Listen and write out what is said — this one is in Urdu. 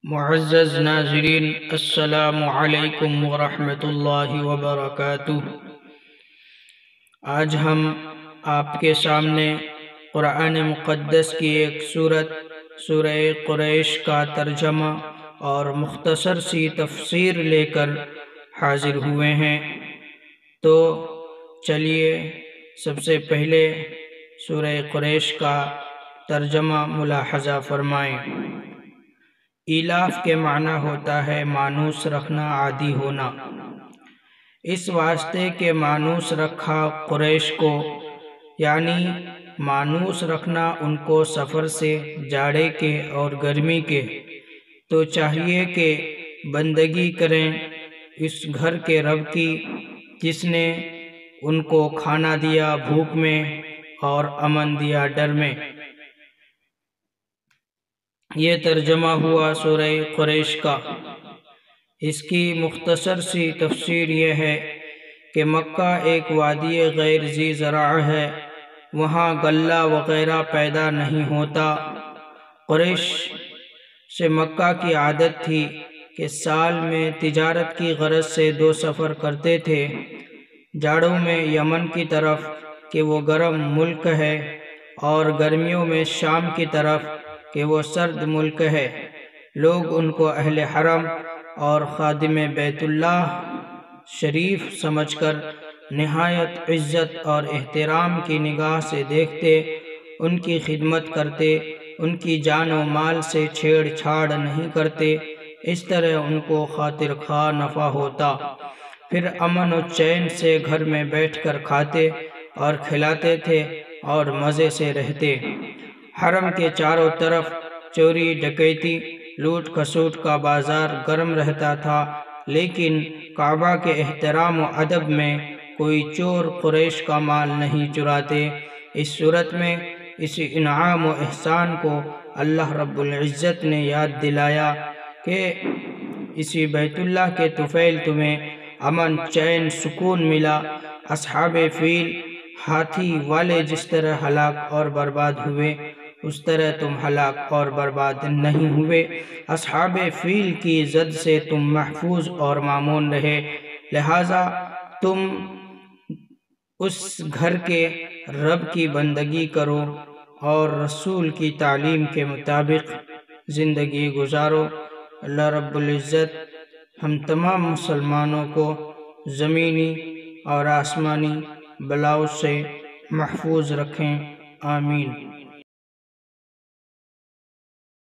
معزز ناظرین، السلام علیکم ورحمۃ اللہ وبرکاتہ۔ آج ہم آپ کے سامنے قرآن مقدس کی ایک سورت سورہ قریش کا ترجمہ اور مختصر سی تفسیر لے کر حاضر ہوئے ہیں۔ تو چلیے سب سے پہلے سورہ قریش کا ترجمہ ملاحظہ فرمائیں۔ ایلاف کے معنی ہوتا ہے مانوس رکھنا، عادی ہونا۔ اس واسطے کہ مانوس رکھا قریش کو، یعنی مانوس رکھنا ان کو سفر سے، جاڑے کے اور گرمی کے، تو چاہیے کہ بندگی کریں اس گھر کے رب کی جس نے ان کو کھانا دیا بھوک میں اور امن دیا ڈر میں۔ یہ ترجمہ ہوا سورہ قریش کا۔ اس کی مختصر سی تفسیر یہ ہے کہ مکہ ایک وادی غیر ذی زرع ہے، وہاں غلہ وغیرہ پیدا نہیں ہوتا۔ قریش سے مکہ کی عادت تھی کہ سال میں تجارت کی غرض سے 2 سفر کرتے تھے، جاڑوں میں یمن کی طرف کہ وہ گرم ملک ہے، اور گرمیوں میں شام کی طرف کہ وہ سرد ملک ہے۔ لوگ ان کو اہل حرم اور خادم بیت اللہ شریف سمجھ کر نہایت عزت اور احترام کی نگاہ سے دیکھتے، ان کی خدمت کرتے، ان کی جان و مال سے چھیڑ چھاڑ نہیں کرتے۔ اس طرح ان کو خاطر خواہ نفع ہوتا۔ پھر امن و چین سے گھر میں بیٹھ کر کھاتے اور کھلاتے تھے اور مزے سے رہتے۔ حرم کے چاروں طرف چوری ڈکیتی، لوٹ کھسوٹ کا بازار گرم رہتا تھا، لیکن کعبہ کے احترام و ادب میں کوئی چور قریش کا مال نہیں چراتے۔ اس صورت میں اسی انعام و احسان کو اللہ رب العزت نے یاد دلایا کہ اسی بیت اللہ کے طفیل تمہیں امن چین سکون ملا۔ اصحاب فیل، ہاتھی والے جس طرح ہلاک اور برباد ہوئے، اس طرح تم ہلاک اور برباد نہیں ہوئے۔ اصحاب فیل کی زد سے تم محفوظ اور مامون رہے، لہذا تم اس گھر کے رب کی بندگی کرو اور رسول کی تعلیم کے مطابق زندگی گزارو۔ اللہ رب العزت ہم تمام مسلمانوں کو زمینی اور آسمانی بلاؤں سے محفوظ رکھیں، آمین۔